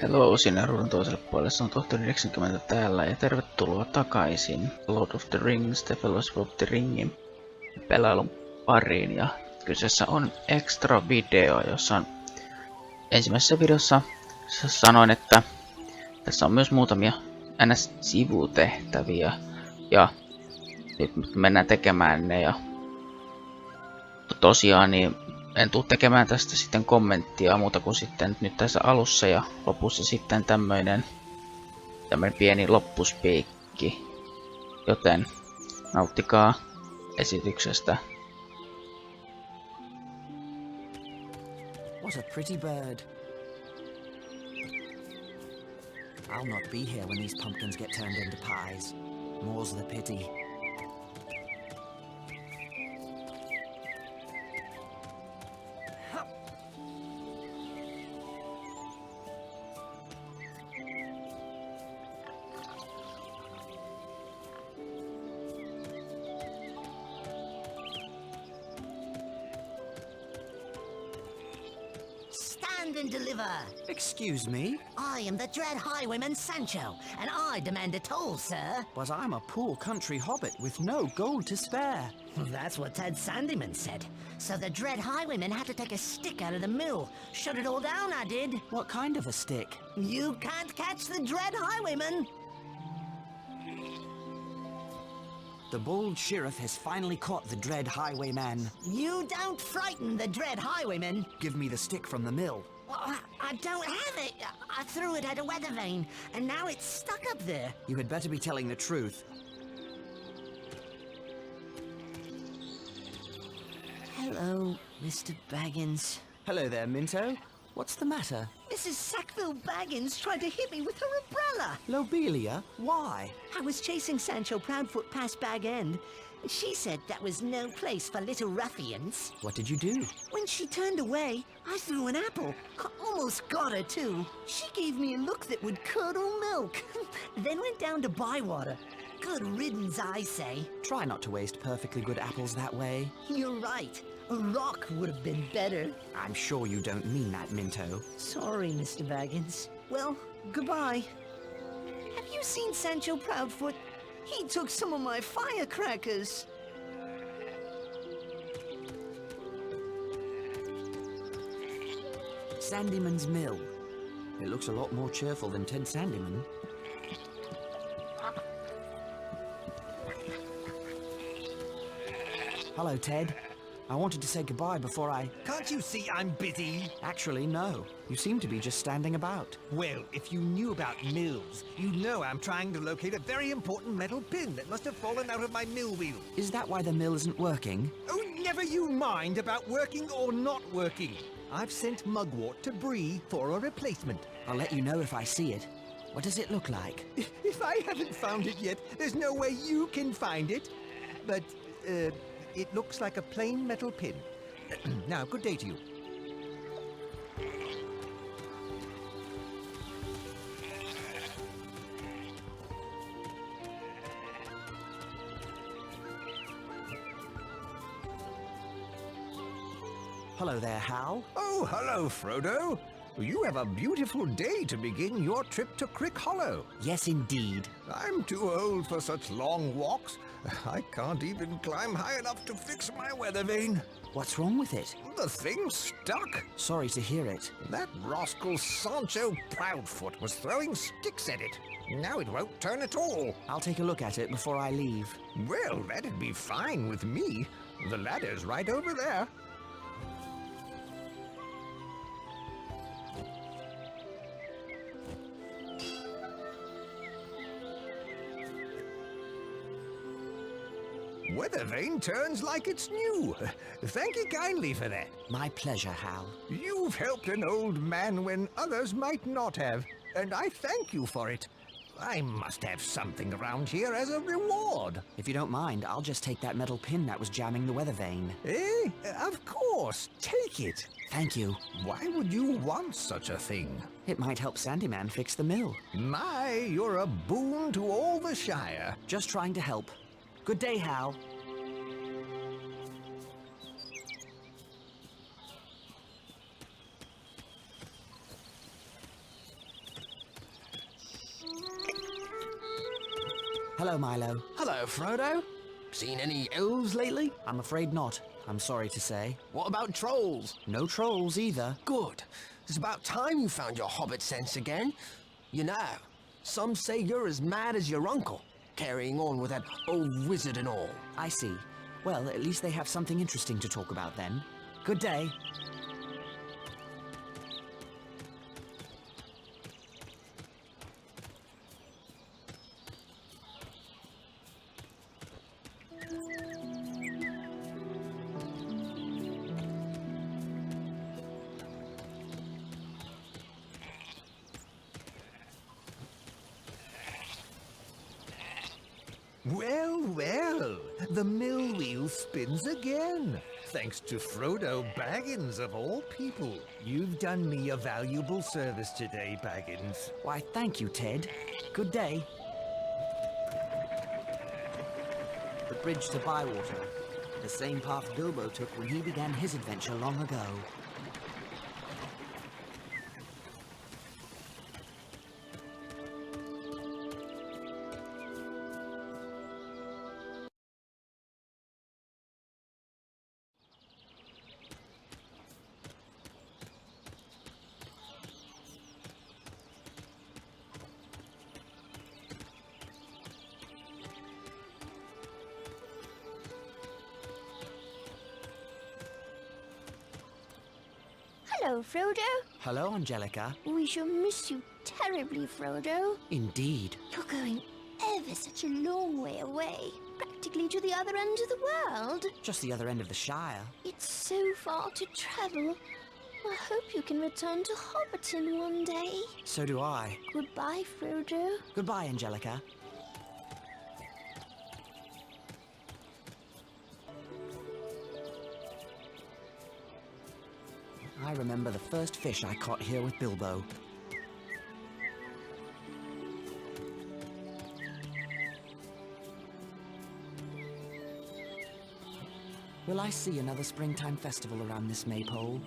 Hello, sinne ruudun toiselle puolelle. Se on tohtori 90 täällä ja tervetuloa takaisin Lord of the Rings, The Fellowship of the Ringin pelailun pariin. Ja kyseessä on extra video, jossa on ensimmäisessä videossa sanoin, että tässä on myös muutamia sivutehtäviä ja nyt mennään tekemään ne. Ja tosiaan niin en tule tekemään tästä sitten kommenttia muuta kuin sitten nyt tässä alussa ja lopussa sitten tämmöinen pieni loppuspiikki. Joten nauttikaa esityksestä. What a pretty bird. I'll not be here when these pumpkins get turned into pies. More's the pity. Stand and deliver. Excuse me, I am the dread highwayman Sancho, and I demand a toll, sir. but I'm a poor country hobbit with no gold to spare. That's what Ted Sandyman said. So the dread highwayman had to take a stick out of the mill. Shut it all down, I did. What kind of a stick? You can't catch the dread highwayman. The bold sheriff has finally caught the dread highwayman. You don't frighten the dread highwayman. Give me the stick from the mill. I don't have it. I threw it at a weather vane, and now it's stuck up there. You had better be telling the truth. Hello, Mr. Baggins. Hello there, Minto. What's the matter? Mrs. Sackville Baggins tried to hit me with her umbrella. Lobelia? Why? I was chasing Sancho Proudfoot past Bag End. She said that was no place for little ruffians. What did you do? When she turned away, I threw an apple. Almost got her, too. She gave me a look that would curdle milk. Then went down to buy water. Good riddance, I say. Try not to waste perfectly good apples that way. You're right. A rock would have been better. I'm sure you don't mean that, Minto. Sorry, Mr. Baggins. Well, goodbye. Have you seen Sancho Proudfoot? He took some of my firecrackers. Sandyman's Mill. It looks a lot more cheerful than Ted Sandyman. Hello, Ted. I wanted to say goodbye before I... Can't you see I'm busy? Actually, no. You seem to be just standing about. Well, if you knew about mills, you'd know I'm trying to locate a very important metal pin that must have fallen out of my mill wheel. Is that why the mill isn't working? Oh, never you mind about working or not working. I've sent Mugwort to Bree for a replacement. I'll let you know if I see it. What does it look like? If I haven't found it yet, there's no way you can find it. But, it looks like a plain metal pin. Now, good day to you. Hello there, Hal. Oh, hello, Frodo. You have a beautiful day to begin your trip to Crick Hollow. Yes, indeed. I'm too old for such long walks. I can't even climb high enough to fix my weather vane. What's wrong with it? The thing's stuck. Sorry to hear it. That rascal Sancho Proudfoot was throwing sticks at it. Now it won't turn at all. I'll take a look at it before I leave. Well, that'd be fine with me. The ladder's right over there. Weather vane turns like it's new. Thank you kindly for that. My pleasure, Hal. You've helped an old man when others might not have, and I thank you for it. I must have something around here as a reward. If you don't mind, I'll just take that metal pin that was jamming the weather vane. Eh? Of course. Take it. Thank you. Why would you want such a thing? It might help Sandyman fix the mill. My, you're a boon to all the Shire. Just trying to help. Good day, Hal. Hello, Milo. Hello, Frodo. Seen any elves lately? I'm afraid not. I'm sorry to say. What about trolls? No trolls either. Good. It's about time you found your hobbit sense again. You know, some say you're as mad as your uncle, carrying on with that old wizard and all. I see. Well, at least they have something interesting to talk about then. Good day. Well, well, the mill wheel spins again. Thanks to Frodo Baggins, of all people. You've done me a valuable service today, Baggins. Why, thank you, Ted. Good day. The bridge to Bywater. The same path Bilbo took when he began his adventure long ago. Hello, Frodo. Hello, Angelica. We shall miss you terribly, Frodo. Indeed. You're going ever such a long way away, practically to the other end of the world. Just the other end of the Shire. It's so far to travel. I hope you can return to Hobbiton one day. So do I. Goodbye, Frodo. Goodbye, Angelica. I remember the first fish I caught here with Bilbo. Will I see another springtime festival around this maypole?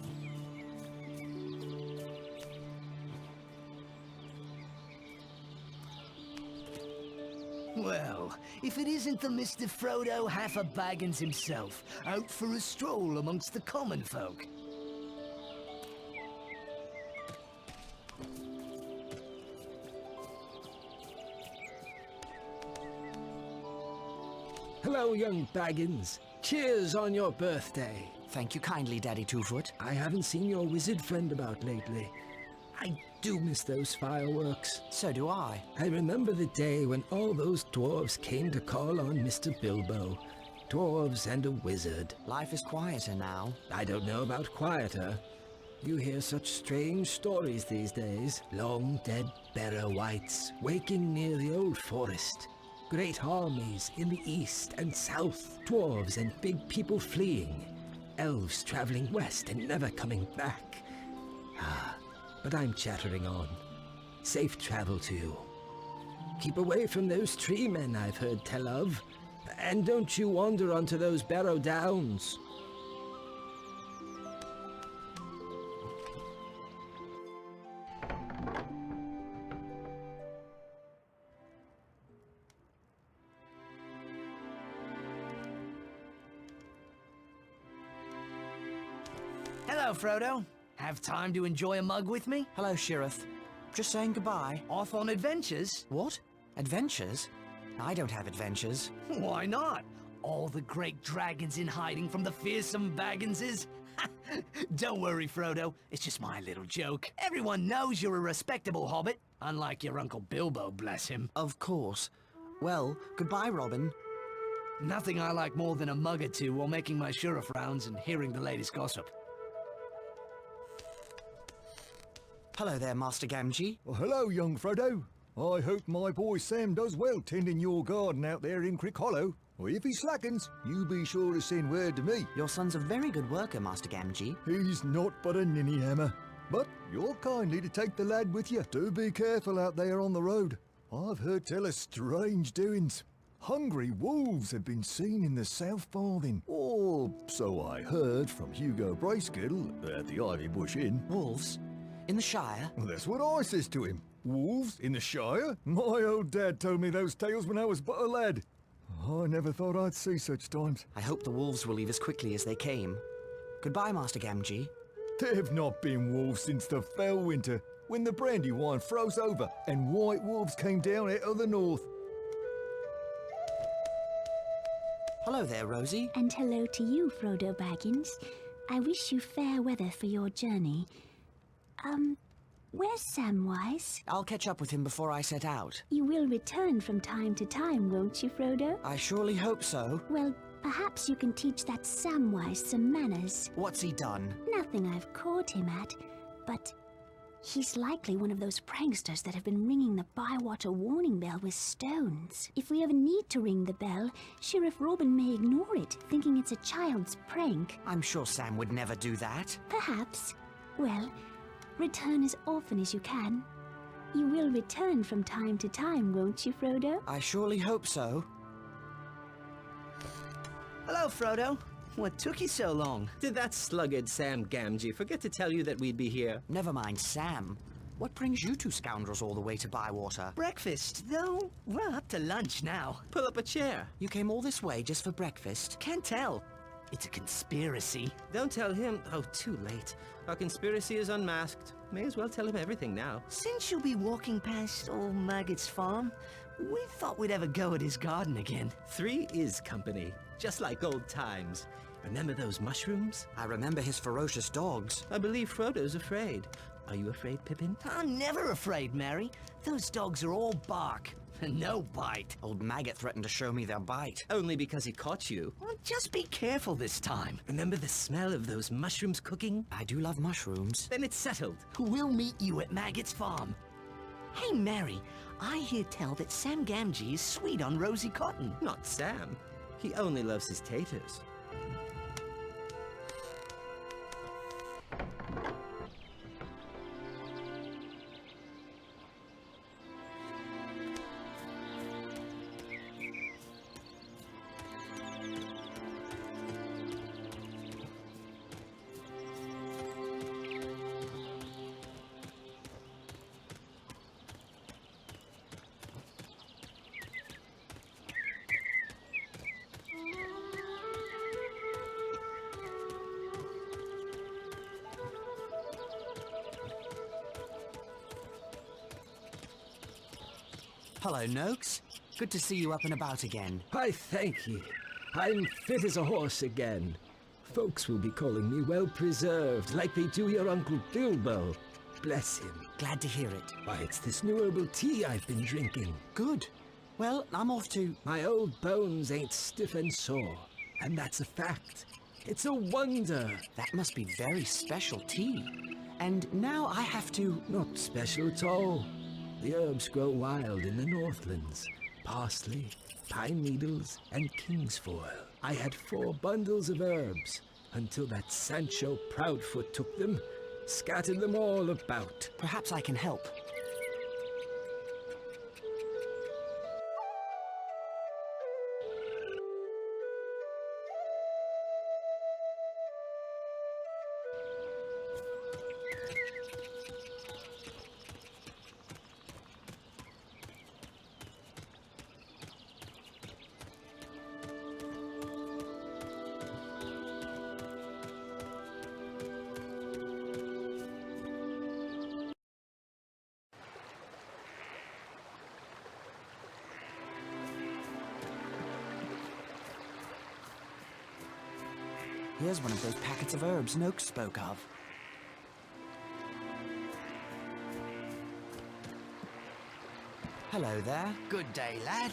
Well, if it isn't the Mr. Frodo Baggins himself, out for a stroll amongst the common folk. Hello, young Baggins. Cheers on your birthday. Thank you kindly, Daddy Two-Foot. I haven't seen your wizard friend about lately. I do miss those fireworks. So do I. I remember the day when all those dwarves came to call on Mr. Bilbo. Dwarves and a wizard. Life is quieter now. I don't know about quieter. You hear such strange stories these days. Long dead Barrow Wights waking near the old forest. Great armies in the east and south. Dwarves and big people fleeing. Elves traveling west and never coming back. But I'm chattering on. Safe travel to you. Keep away from those tree men I've heard tell of. And don't you wander onto those Barrow Downs. Hello, Frodo. Have time to enjoy a mug with me? Hello, Sheriff. Just saying goodbye. Off on adventures? What? Adventures? I don't have adventures. Why not? All the great dragons in hiding from the fearsome Bagginses? Don't worry, Frodo. It's just my little joke. Everyone knows you're a respectable hobbit, unlike your Uncle Bilbo, bless him. Of course. Well, goodbye, Robin. Nothing I like more than a mug or two while making my sheriff rounds and hearing the latest gossip. Hello there, Master Gamgee. Well, hello, young Frodo. I hope my boy Sam does well tending your garden out there in Crick Hollow. Or if he slackens, you be sure to send word to me. Your son's a very good worker, Master Gamgee. He's not but a ninny hammer. But you're kindly to take the lad with you. Do be careful out there on the road. I've heard tell of strange doings. Hungry wolves have been seen in the South Farthing. Or so I heard from Hugo Bracegirdle at the Ivy Bush Inn. Wolves? In the Shire? Well, that's what I says to him. Wolves in the Shire? My old dad told me those tales when I was but a lad. I never thought I'd see such times. I hope the wolves will leave as quickly as they came. Goodbye, Master Gamgee. There've not been wolves since the fell winter, when the Brandywine froze over and white wolves came down out of the north. Hello there, Rosie. And hello to you, Frodo Baggins. I wish you fair weather for your journey. Where's Samwise? I'll catch up with him before I set out. You will return from time to time, won't you, Frodo? I surely hope so. Well, perhaps you can teach that Samwise some manners. What's he done? Nothing I've caught him at, but he's likely one of those pranksters that have been ringing the Bywater warning bell with stones. If we ever need to ring the bell, Sheriff Robin may ignore it, thinking it's a child's prank. I'm sure Sam would never do that. Perhaps. Well, return as often as you can. You will return from time to time, won't you, Frodo? I surely hope so. Hello, Frodo. What took you so long? Did that sluggard Sam Gamgee forget to tell you that we'd be here? Never mind Sam. What brings you two scoundrels all the way to Bywater? Breakfast, though we're up to lunch now. Pull up a chair. You came all this way just for breakfast? Can't tell. It's a conspiracy. Don't tell him. Oh, too late. Our conspiracy is unmasked. May as well tell him everything now. Since you'll be walking past old Maggot's farm, we thought we'd have a go at his garden again. 3 is company, just like old times. Remember those mushrooms? I remember his ferocious dogs. I believe Frodo's afraid. Are you afraid, Pippin? I'm never afraid, Mary. Those dogs are all bark and no bite. Old Maggot threatened to show me their bite. Only because he caught you. Well, just be careful this time. Remember the smell of those mushrooms cooking? I do love mushrooms. Then it's settled. We'll meet you at Maggot's farm. Hey, Mary, I hear tell that Sam Gamgee is sweet on Rosie Cotton. Not Sam. He only loves his taters. Hello, Noakes. Good to see you up and about again. I thank ye. I'm fit as a horse again. Folks will be calling me well-preserved, like they do your Uncle Bilbo. Bless him. Glad to hear it. Why, it's this new herbal tea I've been drinking. Good. Well, I'm off to... My old bones ain't stiff and sore, and that's a fact. It's a wonder. That must be very special tea. And now I have to... Not special at all. The herbs grow wild in the Northlands. Parsley, pine needles, and kingsfoil. I had 4 bundles of herbs, until that Sancho Proudfoot took them, scattered them all about. Perhaps I can help. Here's one of those packets of herbs Noakes spoke of. Hello there. Good day, lad.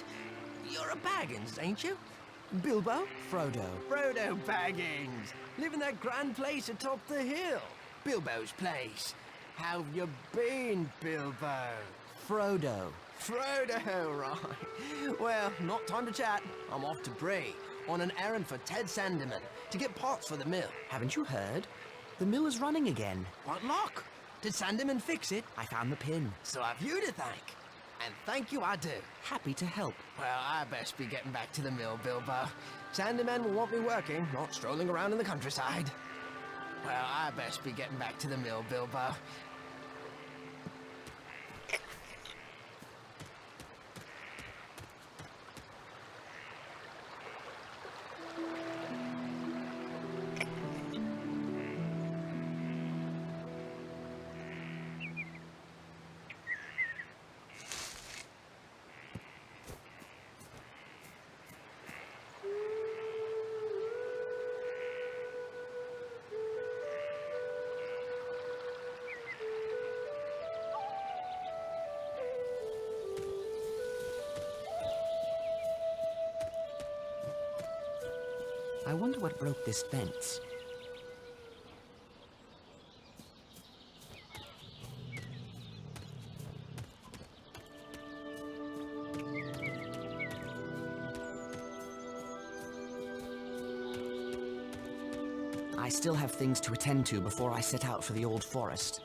You're a Baggins, ain't you? Bilbo? Frodo. Frodo Baggins. Live in that grand place atop the hill. Bilbo's place. How've you been, Bilbo? Frodo. Frodo, right. Well, not time to chat. I'm off to Bree on an errand for Ted Sandeman to get parts for the mill. Haven't you heard? The mill is running again. What luck? Did Sandeman fix it? I found the pin. So have you to thank. And thank you I do. Happy to help. Well, I best be getting back to the mill, Bilbo. Sandeman will want me working, not strolling around in the countryside. Well, I best be getting back to the mill, Bilbo. I wonder what broke this fence. I still have things to attend to before I set out for the old forest.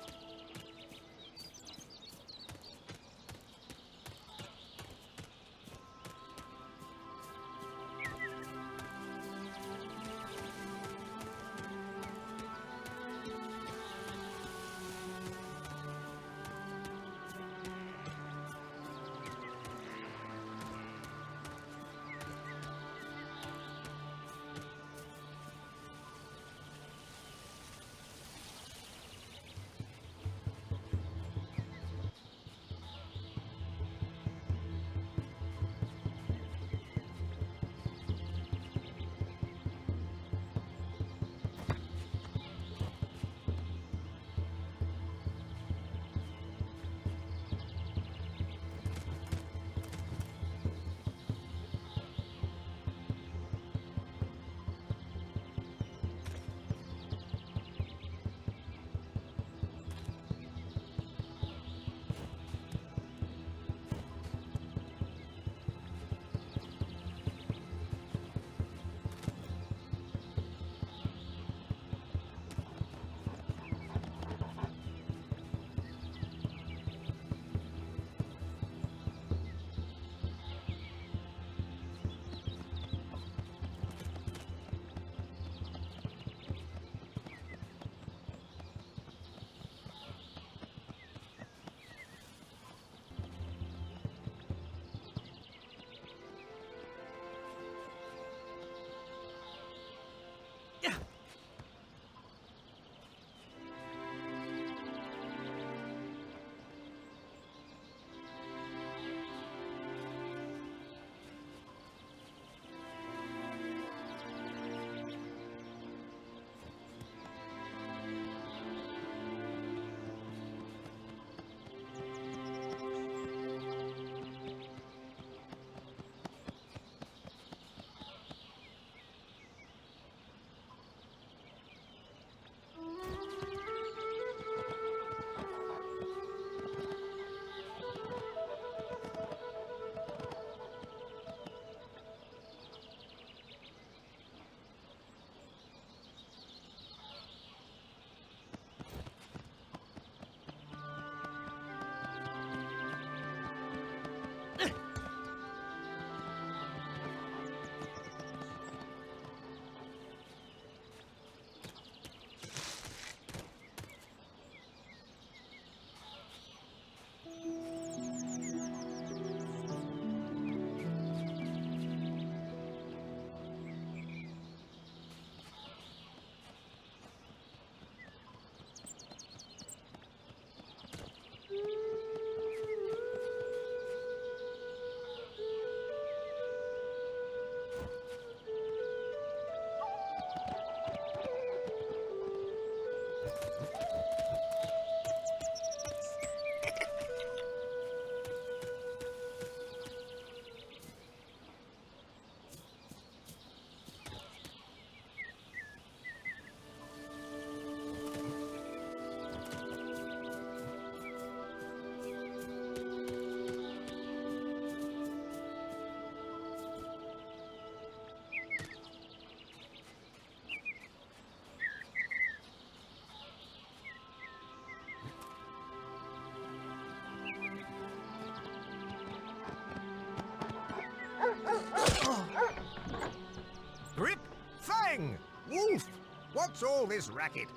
Grip! Fang! Wolf! What's all this racket?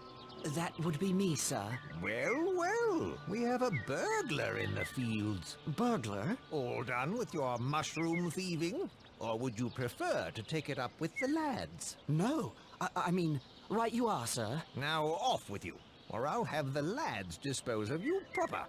That would be me, sir. Well, well, we have a burglar in the fields. Burglar? All done with your mushroom thieving? Or would you prefer to take it up with the lads? No. I mean, right you are, sir. Now off with you, or I'll have the lads dispose of you proper.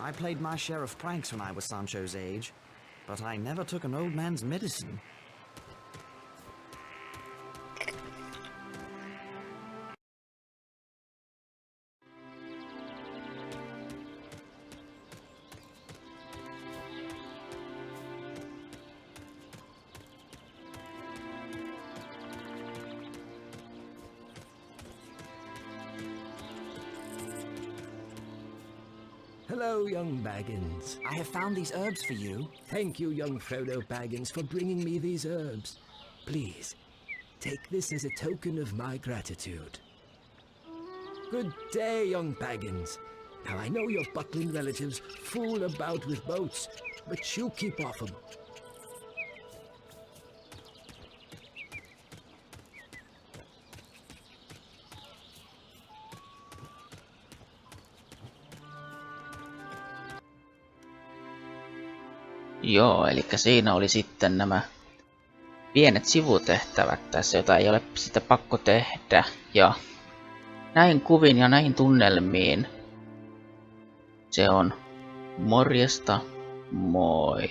I played my share of pranks when I was Sancho's age, but I never took an old man's medicine. Hello, young Baggins. I have found these herbs for you. Thank you, young Frodo Baggins, for bringing me these herbs. Please, take this as a token of my gratitude. Good day, young Baggins. Now, I know your buckling relatives fool about with boats, but you keep off them. Joo, eli siinä oli sitten nämä pienet sivutehtävät tässä, jota ei ole sitä pakko tehdä. Ja näin kuvin ja näin tunnelmiin se on morjesta, moi!